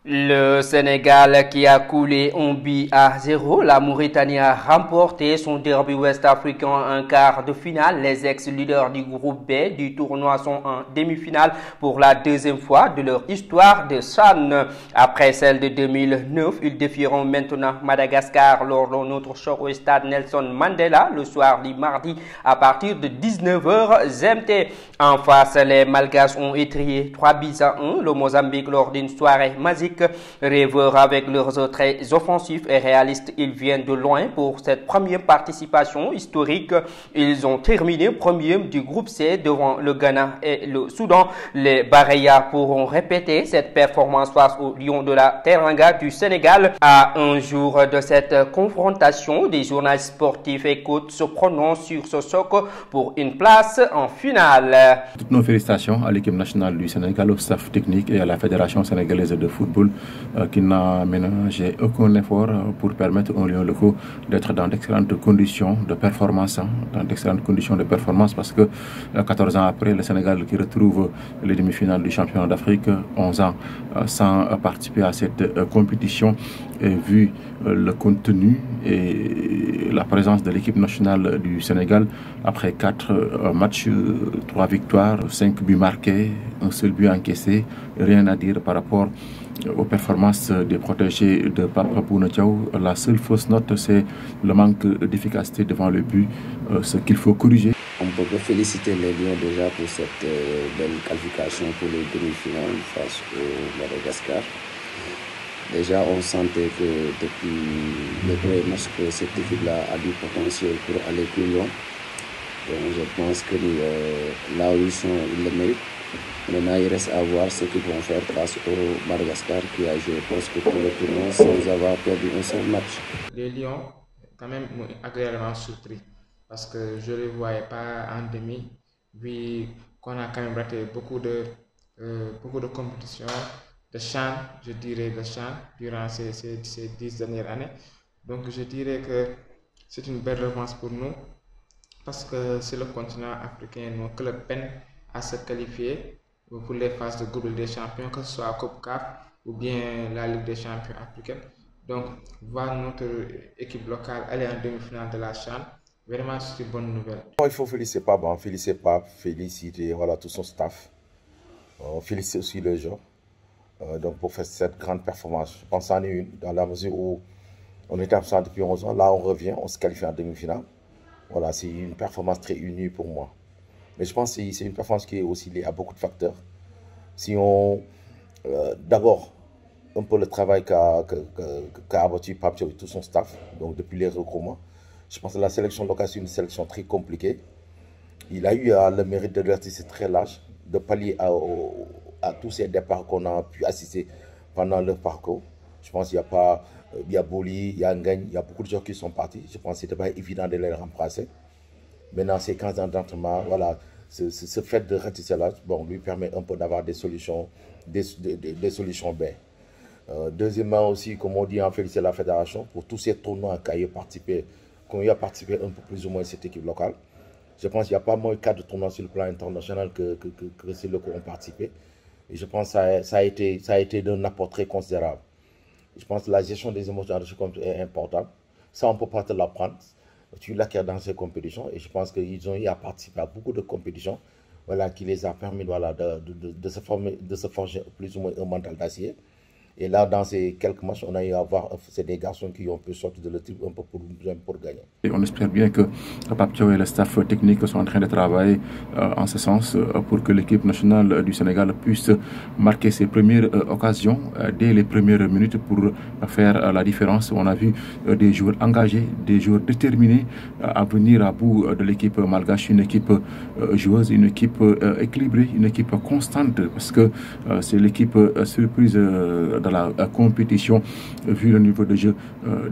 Le Sénégal qui a coulé un but à 0. La Mauritanie a remporté son derby ouest-africain en quart de finale. Les ex-leaders du groupe B du tournoi sont en demi-finale pour la deuxième fois de leur histoire de CHAN. Après celle de 2009, ils défieront maintenant Madagascar lors d'un autre choc au stade Nelson Mandela le soir du mardi à partir de 19h GMT. En face, les Malgaches ont étrié 3 buts à 1 le Mozambique lors d'une soirée magique. Rêveurs avec leurs très offensifs et réalistes, ils viennent de loin pour cette première participation historique. Ils ont terminé premier du groupe C devant le Ghana et le Soudan. Les Barayas pourront répéter cette performance face aux Lions de la Teranga du Sénégal. À un jour de cette confrontation, des journalistes sportifs et coachs se prononcent sur ce choc pour une place en finale. Toutes nos félicitations à l'équipe nationale du Sénégal, au staff technique et à la Fédération sénégalaise de football qui n'a ménagé aucun effort pour permettre aux Lions locaux d'être dans d'excellentes conditions de performance. Parce que 14 ans après, le Sénégal qui retrouve les demi-finales du championnat d'Afrique, 11 ans sans participer à cette compétition, et vu le contenu et la présence de l'équipe nationale du Sénégal, après 4 matchs, 3 victoires, 5 buts marqués, un seul but encaissé, rien à dire par rapport aux performances des protégés de Papa Bouna Diaw. La seule fausse note, c'est le manque d'efficacité devant le but, ce qu'il faut corriger. On peut féliciter les Lions déjà pour cette belle qualification pour les demi-finales face au Madagascar. Déjà, on sentait que depuis le premier match que cette équipe-là a du potentiel pour aller plus loin. Donc, je pense que là où ils sont, ils le méritent. Maintenant, il reste à voir ce qu'ils vont faire face au Madagascar qui a joué presque tout le tournoi sans avoir perdu un seul match. Les Lions, quand même, m'ont agréablement surpris parce que je ne les voyais pas en demi, vu qu'on a quand même raté beaucoup de compétitions, de CHAN, je dirais de CHAN, durant ces 10 dernières années. Donc, je dirais que c'est une belle revanche pour nous parce que c'est le continent africain, nos clubs peinent à se qualifier pour les phases de groupe des champions, que ce soit Coupe CAF ou bien la Ligue des champions africaine. Donc, voir notre équipe locale aller en demi-finale de la CHAN, vraiment c'est une bonne nouvelle. Il faut féliciter voilà, tout son staff, féliciter aussi le joueur donc pour faire cette grande performance. Je pense en est une, dans la mesure où on était absent depuis 11 ans, là on revient, on se qualifie en demi-finale. Voilà, c'est une performance très unie pour moi. Mais je pense que c'est une performance qui est aussi liée à beaucoup de facteurs. Si on... D'abord, un peu le travail qu'a abattu Pape Thiaw et tout son staff, donc depuis les regroupements. Je pense que la sélection locale, c'est une sélection très compliquée. Il a eu le mérite de l'artiste très large, de pallier à tous ces départs qu'on a pu assister pendant leur parcours. Je pense qu'il y a pas... Il y a Boli, il y a Ngagne, il y a beaucoup de gens qui sont partis. Je pense que ce n'était pas évident de les remplacer. Maintenant, ces 15 ans d'entraînement, voilà, ce fait de ratisser là, bon, lui permet un peu d'avoir des solutions B. Deuxièmement aussi, comme on dit, on félicite la fédération pour tous ces tournois qu'on y a participé un peu plus ou moins cette équipe locale. Je pense qu'il n'y a pas moins 4 tournois sur le plan international que ces locaux ont participé. Et je pense que ça a été d'un apport très considérable. Je pense que la gestion des émotions est importante. Ça, on ne peut pas te l'apprendre. Tu l'acquiers dans ces compétitions. Et je pense qu'ils ont eu à participer à beaucoup de compétitions, voilà, qui les a permis, voilà, de se forger plus ou moins un mental d'acier. Et là, dans ces quelques matchs, on a eu à voir c'est des garçons qui ont pu sortir de l'équipe un peu pour gagner. Et on espère bien que Pape Thiaw et le staff technique sont en train de travailler en ce sens pour que l'équipe nationale du Sénégal puisse marquer ses premières occasions dès les premières minutes pour faire la différence. On a vu des joueurs engagés, des joueurs déterminés à venir à bout de l'équipe malgache, une équipe joueuse, une équipe équilibrée, une équipe constante, parce que c'est l'équipe surprise de la compétition vu le niveau de jeu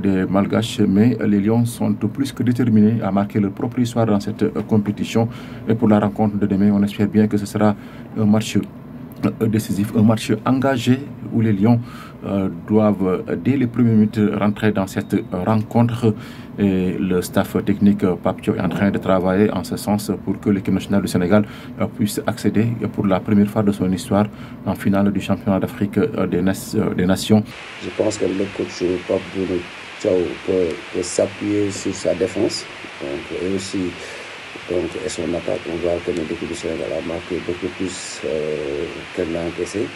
des Malgaches, mais les Lions sont plus que déterminés à marquer leur propre histoire dans cette compétition. Et pour la rencontre de demain, on espère bien que ce sera un match décisif, un match engagé où les Lions doivent dès les premières minutes rentrer dans cette rencontre. Et le staff technique Pape Thiaw est en train de travailler en ce sens pour que l'équipe nationale du Sénégal puisse accéder pour la première fois de son histoire en finale du championnat d'Afrique des Nations. Je pense que le coach Pape Thiaw peut s'appuyer sur sa défense et aussi et son attaque. On voit que l'équipe du Sénégal a marqué beaucoup plus qu'elle n'a encaissé.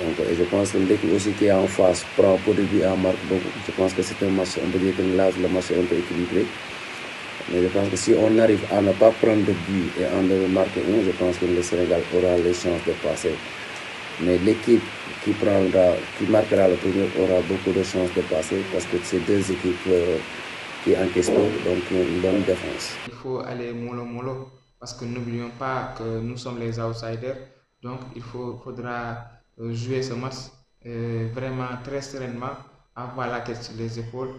Et je pense que l'équipe aussi qui est en face prend peu de buts en marque beaucoup. Je pense que c'est un match, on peut dire que là, le match est un peu équilibré. Mais je pense que si on arrive à ne pas prendre de but et en ne marquer un, je pense que le Sénégal aura les chances de passer. Mais l'équipe qui marquera le premier aura beaucoup de chances de passer parce que c'est deux équipes qui encaissent donc une bonne défense. Il faut aller mollo parce que n'oublions pas que nous sommes les outsiders. Donc il faudra jouer ce match vraiment très sereinement, avoir la tête sur les épaules,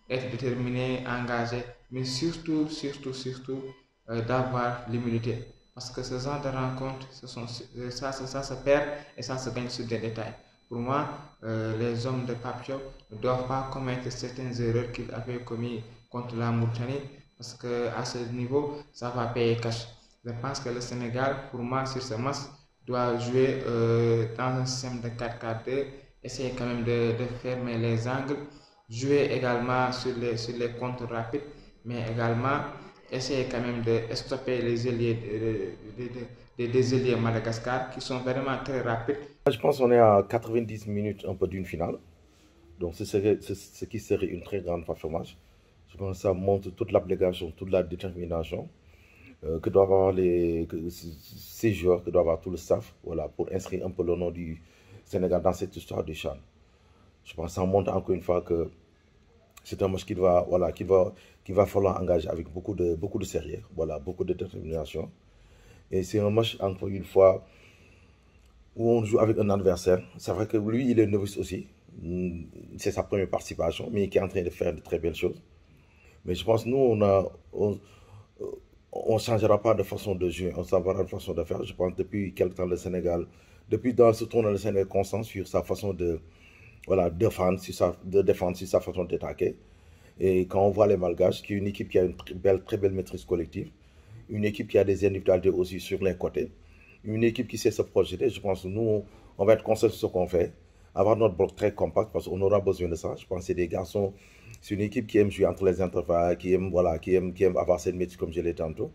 être déterminé, engagé, mais surtout d'avoir l'humilité. Parce que ce genre de rencontres, ça se perd et ça se gagne sur des détails. Pour moi, les hommes de Pape Thiaw ne doivent pas commettre certaines erreurs qu'ils avaient commises contre la Mauritanie, parce qu'à ce niveau, ça va payer cash. Je pense que le Sénégal, pour moi, sur ce match, doit jouer dans un système de 4-4-2, essayer quand même de fermer les angles, jouer également sur les contres rapides, mais également essayer quand même de stopper les ailiers des ailiers Madagascar qui sont vraiment très rapides. Je pense qu'on est à 90 minutes un peu d'une finale, donc ce qui serait une très grande performance. Je pense que ça montre toute l'abnégation, toute la détermination que doivent avoir ces joueurs, que doit avoir tout le staff, voilà, pour inscrire un peu le nom du Sénégal dans cette histoire du CHAN. Je pense que ça montre encore une fois que c'est un match qu'il va falloir engager avec beaucoup de sérieux, voilà, beaucoup de détermination. Et c'est un match, encore une fois, où on joue avec un adversaire. C'est vrai que lui, il est novice aussi. C'est sa première participation, mais qui est en train de faire de très belles choses. Mais je pense que nous, on ne changera pas de façon de jouer, on s'en de façon de faire. Je pense depuis quelque temps le Sénégal, depuis dans ce tournoi, le Sénégal est constant sur sa façon de défendre, sur sa façon d'attaquer. Et quand on voit les Malgaches, qui est une équipe qui a une très belle maîtrise collective, une équipe qui a des individualités aussi sur les côtés, une équipe qui sait se projeter, je pense que nous, on va être conscients de ce qu'on fait, avoir notre bloc très compact parce qu'on aura besoin de ça. Je pense que c'est des garçons, c'est une équipe qui aime jouer entre les intervalles, qui aime avoir cette maîtrise comme je l'ai dit tantôt.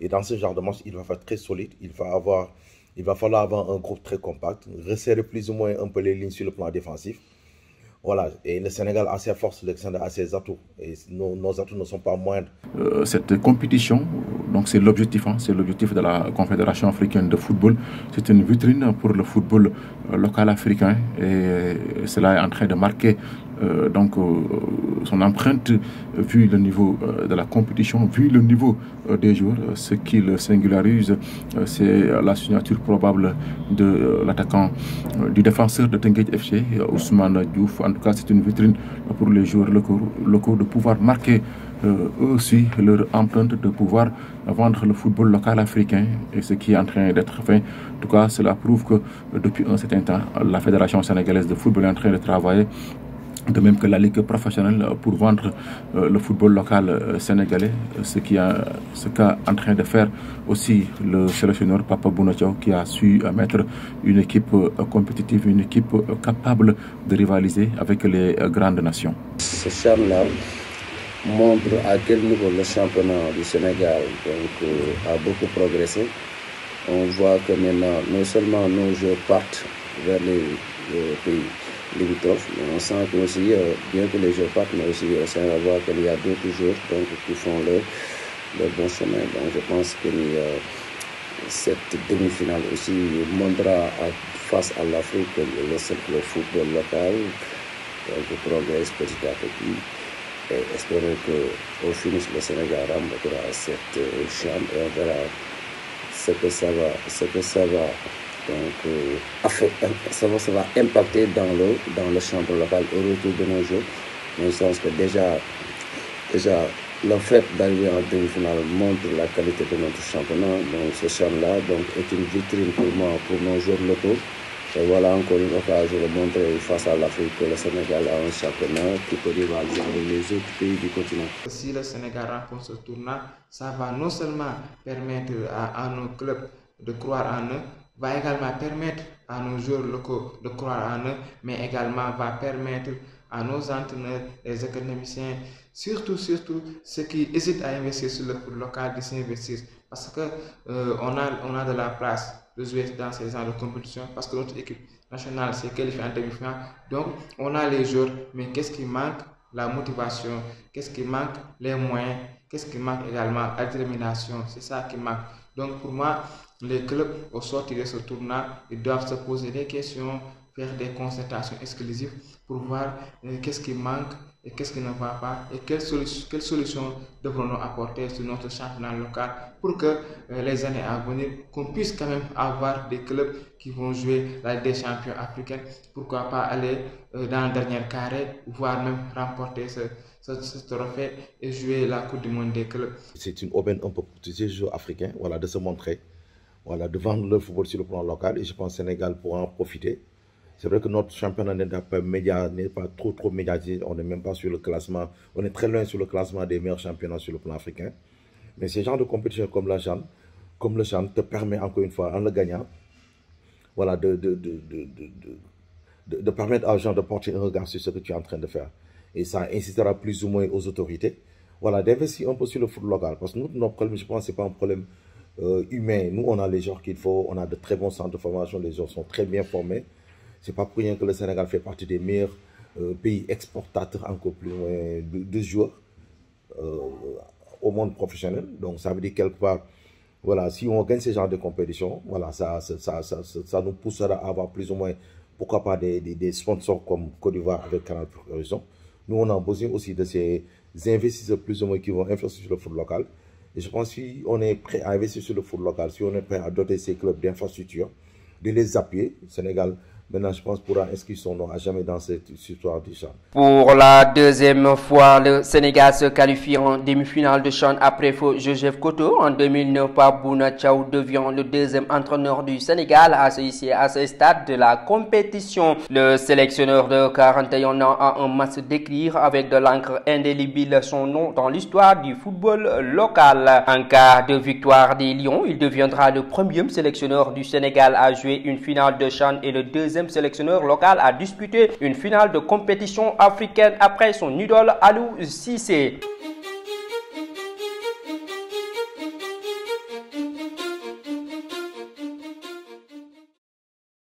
Et dans ce genre de match, il va faire très solide, il va falloir avoir un groupe très compact, resserrer plus ou moins un peu les lignes sur le plan défensif. Voilà, et le Sénégal a ses forces, le Sénégal a ses atouts, et nos atouts ne sont pas moindres. Cette compétition, donc c'est l'objectif de la Confédération africaine de football. C'est une vitrine pour le football local africain, et cela est en train de marquer son empreinte, vu le niveau de la compétition, vu le niveau des joueurs. Ce qui le singularise, c'est la signature probable de l'attaquant, du défenseur de Teungueth FC, Ousmane Diouf. En tout cas, c'est une vitrine pour les joueurs locaux de pouvoir marquer eux aussi leur empreinte, de pouvoir vendre le football local africain, et ce qui est en train d'être fait. En tout cas, cela prouve que depuis un certain temps, la Fédération sénégalaise de football est en train de travailler, de même que la Ligue professionnelle, pour vendre le football local sénégalais, ce qu'a en train de faire aussi le sélectionneur Papa Bouna Thiaw, qui a su mettre une équipe compétitive, une équipe capable de rivaliser avec les grandes nations. Ce charme-là montre à quel niveau le championnat du Sénégal a beaucoup progressé. On voit que maintenant, non seulement nos joueurs partent vers les pays limitrophes, mais on sent que aussi, bien que les joueurs partent, mais aussi on sent qu'il y a d'autres joueurs qui font le bon chemin. Donc je pense que cette demi-finale aussi montrera face à l'Afrique que le football local progresse petit à petit. Et espérons qu'au finish, le Sénégal remportera cette chambre et on verra ce que ça va ça va impacter dans le chambre local au retour de nos jours. Mais je pense que déjà le fait d'arriver en demi-finale montre la qualité de notre championnat. Donc ce champ-là est une vitrine pour moi, pour nos joueurs locaux. Et voilà encore une occasion de montrer face à l'Afrique que le Sénégal a un championnat qui peut rivaliser avec les autres pays du continent. Si le Sénégal remporte ce tournoi, ça va non seulement permettre à nos clubs de croire en eux, va également permettre à nos joueurs locaux de croire en eux, mais également va permettre à nos entraîneurs, les économiciens, surtout ceux qui hésitent à investir sur le foot local, de s'investir. Parce que on a de la place de jouer dans ces genres de compétition, parce que notre équipe nationale s'est qualifiée en demi-finale. Donc on a les joueurs, mais qu'est-ce qui manque? La motivation. Qu'est-ce qui manque? Les moyens. Qu'est-ce qui manque également? La détermination. C'est ça qui manque. Donc pour moi, les clubs au sortir de ce tournoi, ils doivent se poser des questions, faire des concertations exclusives pour voir qu'est-ce qui manque et qu'est-ce qui ne va pas et quelles solutions devrons-nous apporter sur notre championnat local pour que les années à venir, qu'on puisse quand même avoir des clubs qui vont jouer la Ligue des champions africaine, pourquoi pas aller dans le dernier carré, voire même remporter ce trophée et jouer la Coupe du Monde des clubs. C'est une aubaine un peu pour tous ces joueurs africains, voilà, de se montrer, voilà, de vendre le football sur le plan local, et je pense que le Sénégal pourra en profiter. C'est vrai que notre championnat n'est pas trop médiatisé, on n'est même pas sur le classement, on est très loin sur le classement des meilleurs championnats sur le plan africain. Mais ces genres de compétitions comme le CHAN te permet encore une fois, en le gagnant, voilà, de permettre aux gens de porter un regard sur ce que tu es en train de faire. Et ça incitera plus ou moins aux autorités, voilà, d'investir un peu sur le foot local. Parce que notre problème, je pense, ce n'est pas un problème humain. Nous, on a les joueurs qu'il faut, on a de très bons centres de formation, les joueurs sont très bien formés. C'est pas pour rien que le Sénégal fait partie des meilleurs pays exportateurs encore plus loin de joueurs au monde professionnel. Donc ça veut dire quelque part, voilà, si on gagne ce genre de compétition, voilà, ça nous poussera à avoir plus ou moins, pourquoi pas des sponsors comme Côte d'Ivoire avec Canal Horizon. Nous, on a besoin aussi de ces investisseurs plus ou moins qui vont investir sur le foot local. Et je pense que si on est prêt à investir sur le foot local, si on est prêt à doter ces clubs d'infrastructures, de les appuyer, Sénégal, maintenant, je pense pourra inscrire son nom à jamais dans cette histoire du CHAN. Pour la deuxième fois, le Sénégal se qualifie en demi-finale de CHAN après Joseph Koto. En 2009, Bouna Thiaw devient le deuxième entraîneur du Sénégal à ce stade de la compétition. Le sélectionneur de 41 ans a un match d'écrire avec de l'encre indélébile son nom dans l'histoire du football local. En cas de victoire des Lions, il deviendra le premier sélectionneur du Sénégal à jouer une finale de CHAN et le deuxième sélectionneur local à disputer une finale de compétition africaine après son idole Aliou Cissé.